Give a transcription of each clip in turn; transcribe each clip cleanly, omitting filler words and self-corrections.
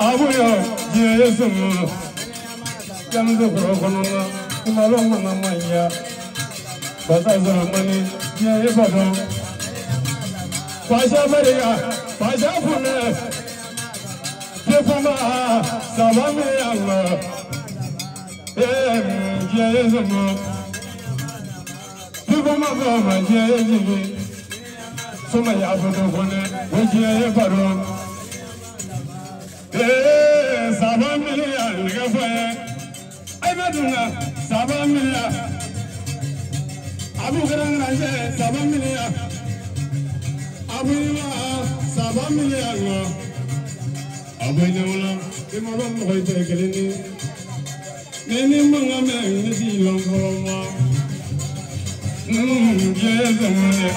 Abuyo, Yesu, Yamdo Grokono, Maloma Maya, Bazazamani, Yabado, Pasha Maria, Pasha Fune, Pepuma, Savamia, Yesu, Pepuma, Yesu, Sumaya Fune, which Yabado. Sabamilia, Gafaye, Amaduna, Sabamilia, Abu Garanga, Sabamilia, Abuila, Sabamilia, Abuela, Imam Hoytekelini, Nini Mangame, Nisi Longoma. Yes,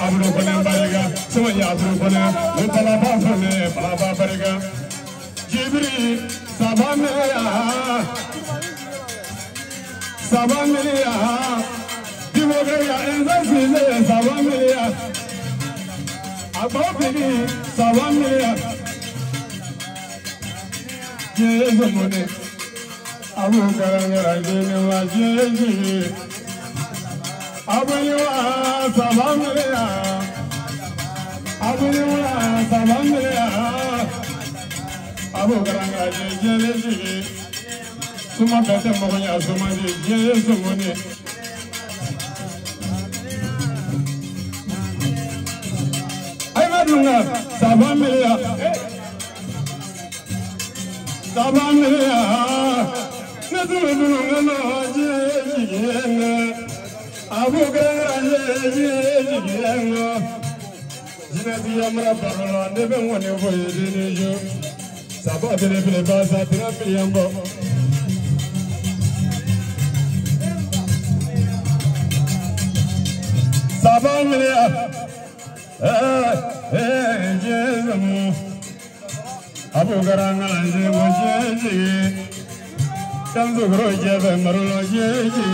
Abu Bariga, so Yabu Bana, Palapa Fane, Palapa Bariga. Jibri, Sabamilia, Divoria, and Zazile, Sabamilia, Abobini, Sabamilia, Jezamone, Abu Garanga, Jezi, Abuya, Sabamilia, Abuya, Sabamilia. Abu Garanga, Jezi, Suma Beta Moya, Suma Jezi, Amaduna, Sabamilia, Sabamilia, Natuna, Jezi, Abu Garanga, Jezi, Jinazia Barolo, never won your voyage. Sabah bile bahasa terapi yang bo. Sabah milia, Jezamu. Abu Garanga anje mojeji, Tanzu groje be marulo jeji.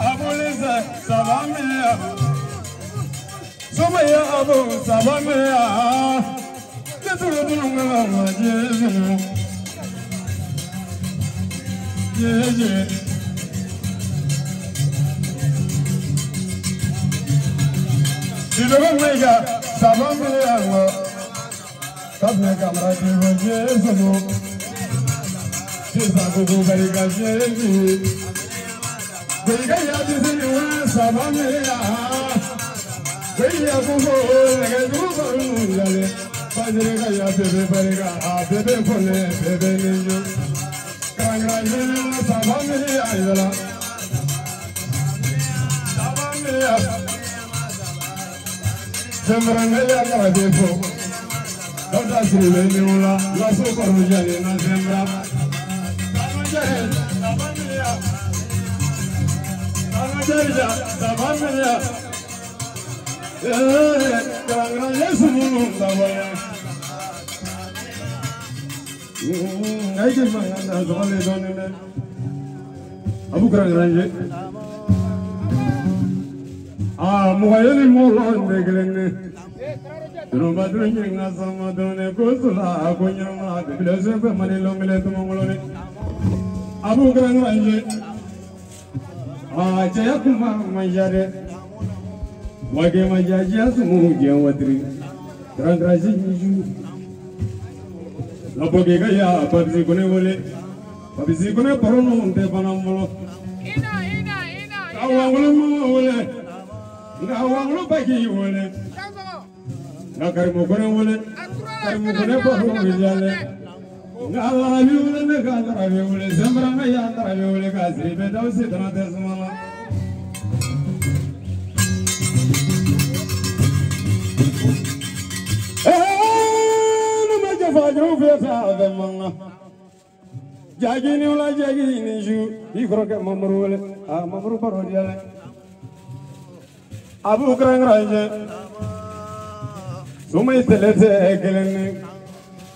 Abu Lisa Sabah milia, Sumaya Abu Sabah milia. Bajrega ya bebe barega, bebe phone, bebe niyo. Karanga niyo sabamili ayala. Sabamili ya. Sembranga ya karabefo. Dauda sirile niyo la, laso korujani na sembra. Sabamili ya. Sabamili ya, sabamili ya. Karanga Yesu sabamili. I get my hand as always on it. Abu Garanga. Muayani Molon, the Glen. Rumba drinking as some Madonna Gosula, Agunyama, the Blessed Family Lomilet Mongoloni. Abu Garanga. Jayakuma, my Jade. Wagema Jajas, Mugia, Watri. Grandrazin. Abogega ya babzi kone wole babzi kone parono unte panamolo ina awangolo mo wole nga awangolo bagi wole nga karimo kone wole karimo kone paro wile nga alabi wole nga alabi wole zembra nga ya alabi wole kasri be dawsi tanate sumala Fajro feta de manga jagini wala jagini ju ikroke mamrule mamru parodiale Abu Garanga sumay telete geleni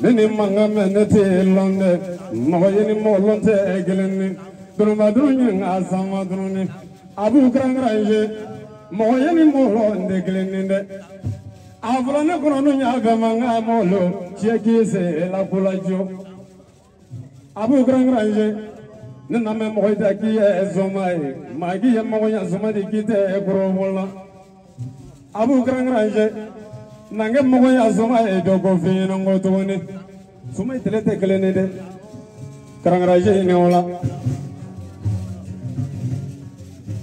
nini manga menete londe moyeni molonte geleni duruma durunya asama duruni Abu Garanga moyeni molo ndeglende avlane kono nya gamanga molo chekise la kulajo abu grangranje nina me moyda ki ezomai magi moya zomadi kite grobola abu grangranje nange moya zomai dogo fino ngotoni sumai telete glende grangranje ne ola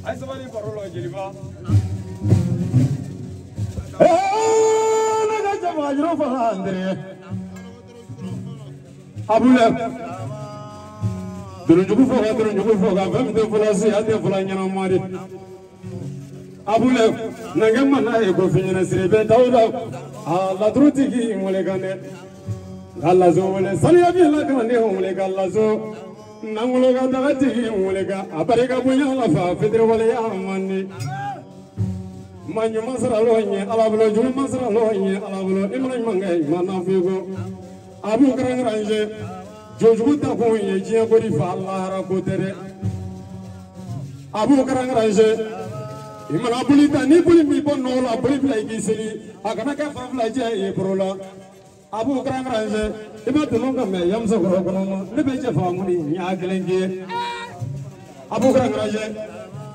ay sabani parolo jeliba naga jamajro falandre abule durunjugu foga fam de fulasi ate fulanyana mari abule nange mana e go finyana sirebe tawda la druti ki mole gane gallazo wala saliya bi la gane mole gallazo nangulo ga dagati mole ga abarega bunya la fa fedre wala ya manni manyu masra loñe alabulo jum masra loñe alabulo imran mangay mana figo abu grang ranje joju ta ko ye je ko di fa Allah ra ko tere abu grang ranje imana bulita ni buli mi bon no la buli play ki seli akana ka fa fla je e prola abu grang ranje iba to no me yam so ko no ne be je fa muni nya gelenge abu grang ranje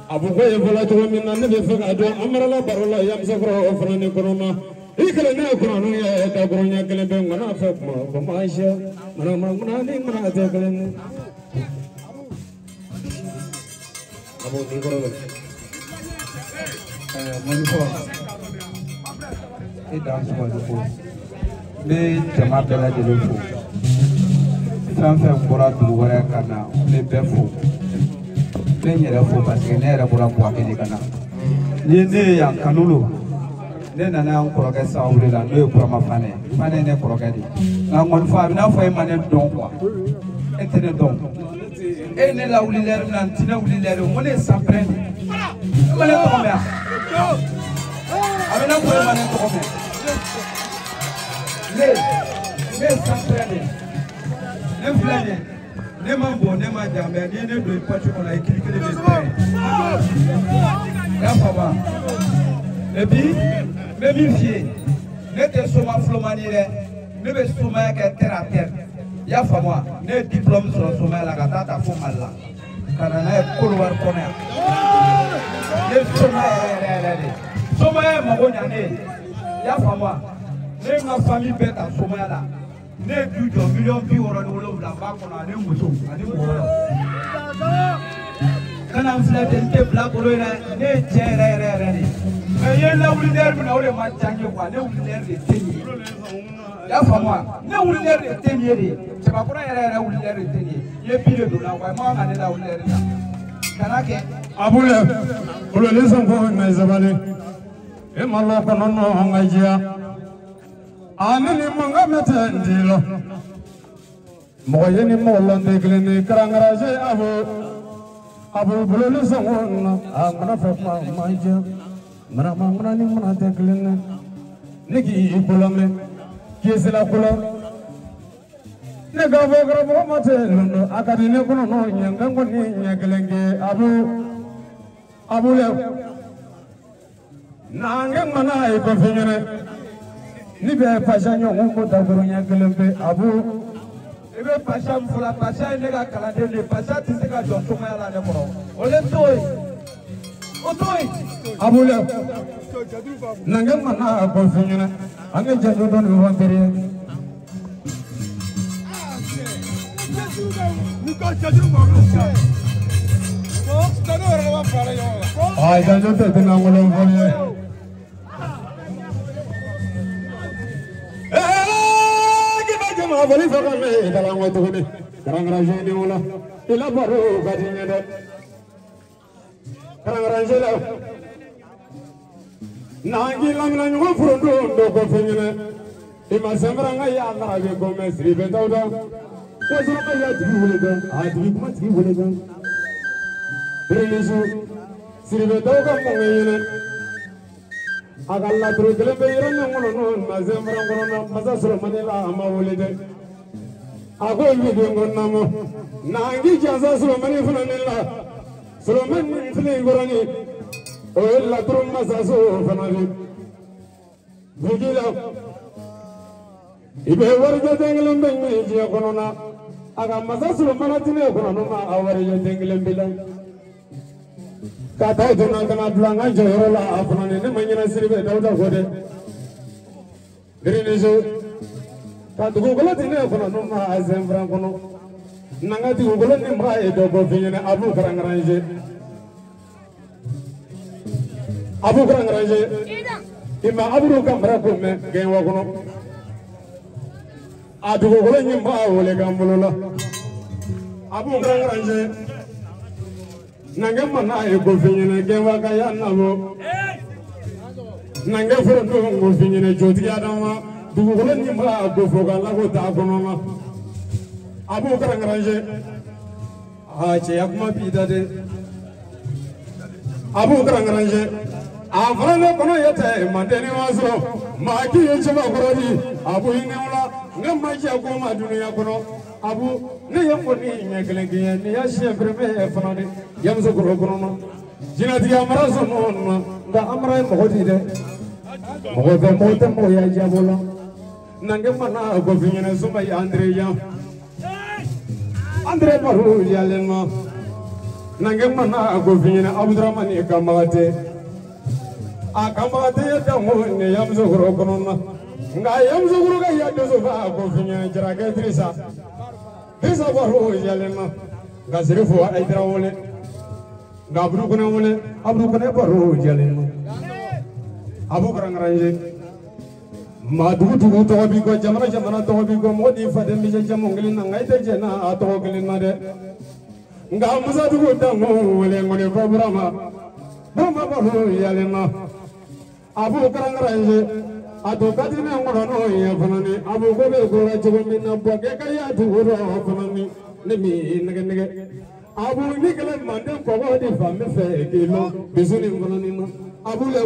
abu ko e vola to min nan ne be fa do amara barola yam so ko ofrani corona ikele ne corona ya ta gronya kele be ngana fa ko maisha mana ni mana te kele ne abu ni corona mon ko e dans mo ko ne jama bela de fo sanfa bora du wara kana ne be fo ne yere fo parce que ne yere bora ko akene kana ni ne ya kanulo ne nana an koroke sawule la no e kurama fane ne koroke di na ngon fa na fo e mane don quoi etene don e ne la wuli ler nan tina wuli ler mo ne sa prendre mane ko me amena ko mane ko me ne sa prendre ne flane ne mambo ne ma jambe ni ne do patu ko la ekirike de ya papa et puis même fier n'était soma flomanire ne be soma que terre à terre ya famoi ne diplôme sur soma la gata fo malla kana na ko war kona ne soma e mo nyane ya famoi ne ma famille beta soma la ne du do million bi woro ni wolo la ba kona ne muso ani mo woro kana flete te bla ko ne tere ni mais la wuli der bi na wole ma jange quoi ne wuli der de teni ya famwa ne wuli der de teni de se ba kora yere wuli der de teni ye bi de do la quoi ma ngane la wuli der da kana ke abule olo leson ko na zabale e mallo ko nonno ngajia anani manga mete ndilo moyeni mollo ndegleni karangaraje abu bulo leson ko amana fa ma mana ni mana te klene negi ikolame kiesela kola ne gavo grabo mate lundo akadi ne kono no nyangango ni nyagelenge abu le nange mana e ko finyene ni be pashanyo ngo ta goro nyagelembe abu ebe pasham fula pasha ne ga kala de le pasha tisika jo soma la ne kono ole toy otoi abule nange mana ko finyana ange jajo don won tere ni ko jajo mo ko stano ora fare yo ay jajo te nangolo fole ke ba jama boli faka me dala ngoto ko ni karangara jeni wala ila baro gadinya de karangara nangi lamina nyugo furondo ndo ko fenyene ima sembra nga ya ngara be ko mesri be tawda ko sura ka ya tibi wole ga a tibi kuma tibi wole ga brelesu siri be tawga mo ngene agalla tru gele be yere ngono non ma sembra ngono na masa sura manela ama wole de ago mi de ngonna mo nangi jaza sura mani funa nella sura mani fili ngorani o la turu masaso fana bi bugila ibe warje denglen be ni je kono na aga masaso mana tine kono no ma awari denglen bila kata dona kana blanga joro la afana ne manyina sirbe dawda gode grinizo ka dugo gola tine kono no ma azem fran kono nanga di gola ni ma e do go finyene abu karangranje ima abu kamra ko me gen wa kono adu gola ni ma wole gambulola abu karangranje nange mana e go finyene gen wa ka ya nabo nange furo do go finyene joti adama dugo gola ni ma go foga la go ta kono ma abu karangranje ha che yakma pidade abu karangranje afrane kono yete mandeni waso maki yechema korodi abu inewla ngama je ko ma dunya kono abu ne yamoni nyegelengi ni ya shebreme fanade yamso koro kono jinati amaraso non da amra mohodi de mohodo mote mo ya jabola nange mana go finyene suma ya andre paru yalenma nange mana go finyene abdurrahman kamate akamate yadamu ne yamzuguru kono nga yamzuguru ga yadozo ba go finyene jirage trisa paru yalenma ga zirifu aidra wole ga abru kuna paru yalenma abu karangranje ma dugu to bi ko jamana to bi ko modi fade mi je jamongli na ngai te jena to gli na de nga musa dugu dango wole ngone ko brama baru yalena abu karangranje ado kadine ngono no ye fanani abu ko be ko rajo mi na bo ke kaya dugu ro fanani ne mi nege abu ni kala mande ko ko di famme fe kilo bisuni ngono ni no abu le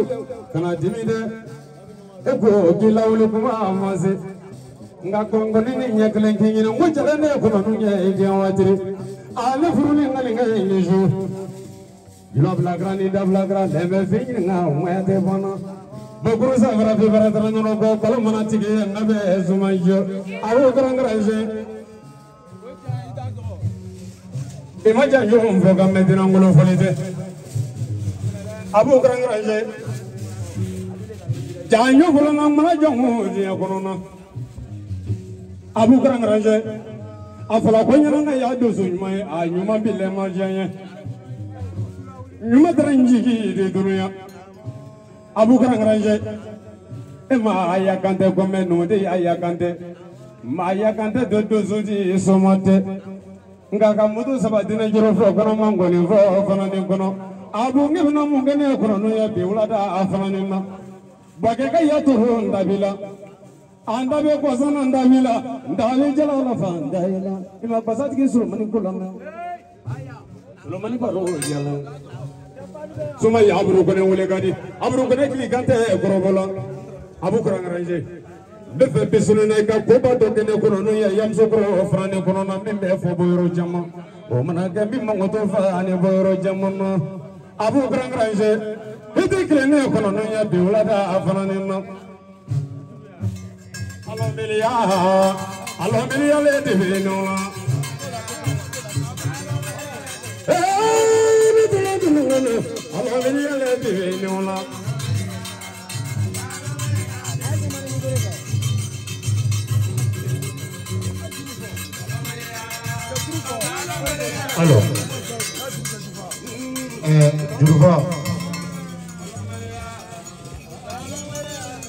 kana dimide ego gilawle kuma amaze nga kongo nini nyeklen kinyina ngojale ne ko no nye ege watri ale furuni ngali ngai niju ilo bla grani da bla grande me fini nga mwete bono boguru sa vara fe vara tara no go kala mana tige nabe zumajo awu grangranje imaja yo mvo ga medina ngolo folite abu grangranje janyo fulana mana jongo dia kono abu karangranje afala ko nyana na ya dozo nyuma a nyuma bile ma janye nyuma tranji de dunya abu karangranje e ma aya kante ko menu de aya kante ma aya kante do dozo di somate ngaka mudu sabadina jiro fo kono mangoni fo kono ni kono abu ngibna mungene kono no ya biulada afana ni ma bageka yaturu ndabila andabe ko sana ndabila ndale jala la fandaila ima basat ki sulmani kulama sulmani baro jala suma ya abru kone wole gadi abru kone ki gante gorobola abu karangranje befe besune na ka ko ba do kene kono no ya yamso ko frane kono na membe fo boyro jamma o mana ga mi mo to fa ani boyro jamma abu karangranje ite klene kono no ya biulada afanani no alo milia le divino alo milia le divino alors Juruva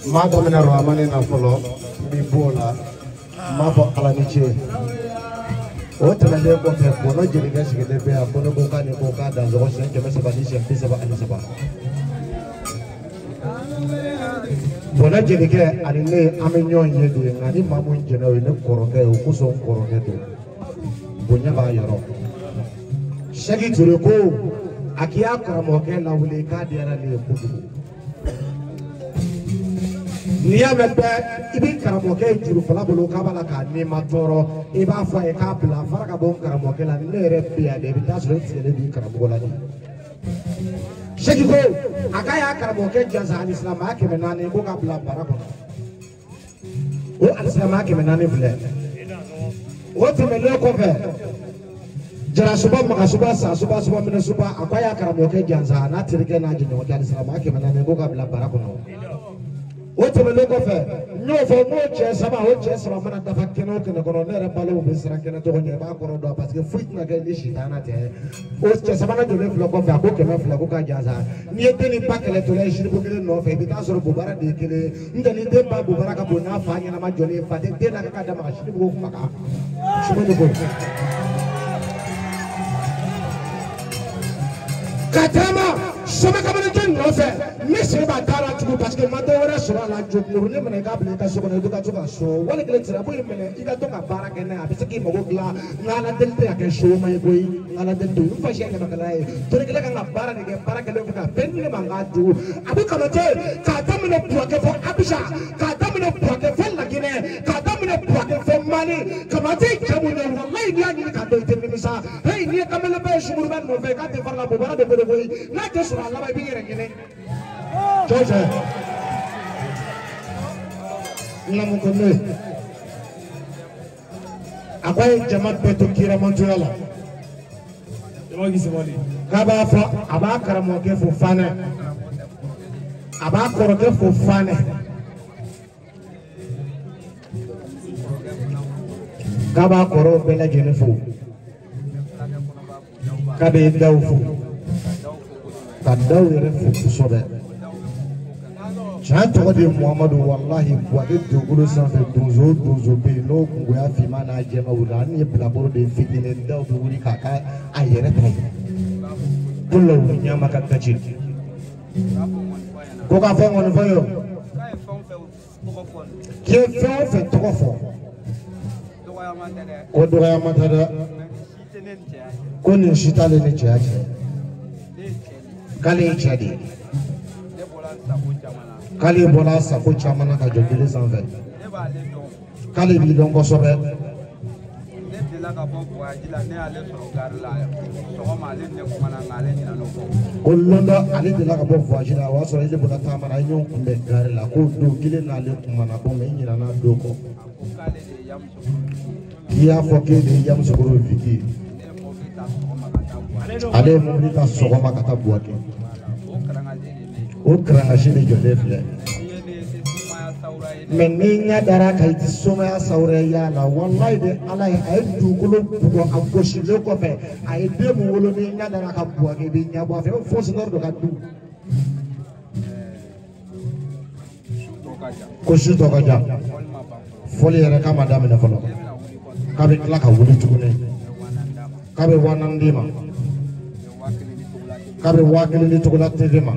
Madame na Ramane na folo mi bola mabo alaniche o tele ko fe ko no jeli ga sigede be a ko no ko kan ko ka da zo sen ke mesa ba ni sen pisa ba ani saba bona jeli ke ani ne amenyo yede ngani mamu njena we ne koroke o ko so koroke to bonya ba yoro shagi turu ko akia kramoke la wule ka diara le kudu niya mebe ibi karamoke juru fala bolo kabala ka ni matoro iba fa e ka pla faraka bon karamoke la ne re pia de bita so tsele bi karamoke la Sheki ko akaya karamo ke jansa al-Islam ake menane ko ka bla barako o al-Islam ake menane bla o temele ko fe jara suba maka suba sa suba suba mina suba akaya karamo ke jansa na tirike na jinyo ke al-Islam ake menane ko ka bla barako o temele ko fe nyo fo mo che sama mana dafa keno keno kono ne re balo be sira keno to nyi ba ko do parce que fuit na ke ni shitana te o che sama na jole flo ko fe ko ke me flo ko ka jaza ni ete ni pakele to le shiri bugile no fe bi ta so bubara de kele ndani de ba bubara ka bona fa nya na ma jole fa de na ka da ma shiri bugo kuma ka shimo de ko katama sama kamane ten no fe mese ba tara tugu parce que mato wala sura la jokuru ne mena ka bele ka so ko eduka tuga so wala kele tira boy mena ida to ka bara kena abise ki mogo gla ngala delte ya ke show mai boy ngala delte yu fa shenge makala e to kele ka bara ne ke bara kele ka penne manga du abu kamate ka tamne puake fo abisha ka tamne puake fo la gine ka tamne puake fo mani kamate kamune wallahi dia ni ka do ite misa hey ni kamele be shumuru ban no fe ka te farla bobara de boy na te sura la ba bi ngene George namu konne akwai jamaat beto kira montuala jamaat gisemali kaba fa aba karamo ke fo fane aba koro ke fo fane kaba koro bela jene fo kabe daw fo kadaw yere fo sobe Chanto de Muhammadu wallahi boade dogolo sanfɛ donzo be no kungoya fima na jɛma wula ni bilaboro de fitine daw be wuli ka ka a yɛrɛ ta ye kulo nyama ka kaci ko ka fɔ ŋɔni fɔ yo k'i ye fɛn o fɛn tɔgɔ fɔ ko dɔgɔyama tɛ dɛ ko nin si t'ale ni cɛya cɛ k'ale ye cɛ de ye k'ale bɔra sago caman na ka jɔ jeli sanfɛ k'ale b'i dɔn kosɛbɛ ko lɔn dɔ ale delila ka bɔ voyage la o y'a sɔrɔ ele bɔra taama na a ye ɲɔgɔn kunbɛn gare la ko don kelen n'ale kumana ko mɛ i ɲinana don kɔ k'i y'a fɔ k'e de ye Yamusokoro Viki ale ye mobili ta sɔgɔma ka taa Buwake o karangasi de jɔlen filɛ mɛ ni ɲɛ dara ka i ti somaya sawuraya la wallahi de ala ye a ye dugukolo bugɔ a gosilen kɔfɛ a ye den min wolo ni ɲɛ dara ka Buwake i bɛ ɲɛ bɔ a fɛ o fonctionnaire dɔ ka du ko su tɔ ka jan fɔli yɛrɛ k'a ma daminɛ fɔlɔ k'a bɛ tila ka wuli tuguni k'a bɛ 4000 di ma k'a bɛ 1000 di Togola TV ma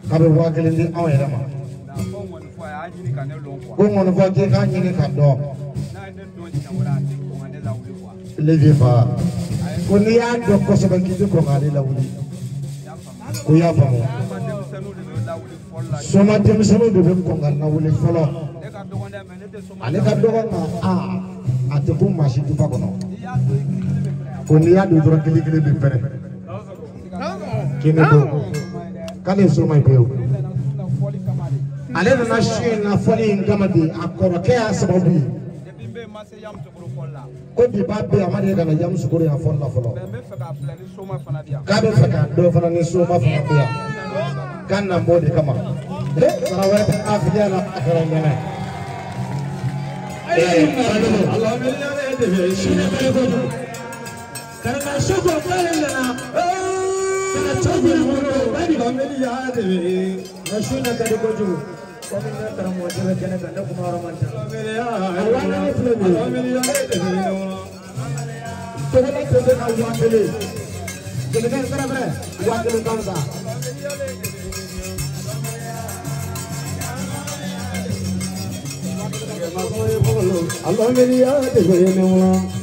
k'a bɛ 1000 di anw yɛrɛ ma ko ŋɔni fɔ k'i k'a ɲini ka dɔn levi fa ko n'i y'a dɔn kosɛbɛ k'i bɛ kɔn k'ale lawuli ko y'a faamu soma denmisɛnninw de bɛ kɔn ka lawuli fɔlɔ ale ka dɔgɔ nka a tɛ ko maa si dufa kɔnɔ ko n'i y'a don dɔrɔn kelen kelen bɛ pɛrɛn k'i ne don k'ale ye soma ye pewu ale nana su in na fɔli in kama de a kɔrɔkɛ y'a sababu ye ko bi b'a bɛ a ma deli ka na Yamusokoro yan fɔli la fɔlɔ k'a bɛ fɛ ka dɔ fana ni soma fana bɛ yan k'a na bɔ de kama sara wɛrɛ tɛ a filiya la a kɛra ɲɛnɛ karena syukur kalian karena coba bani familia deh nasinya tadi koju kami nak terang wajib kena kena kumara manta awana ni familia deh coba coba kau buat beli jadi kan berapa buat beli kau dah Allah melihat deh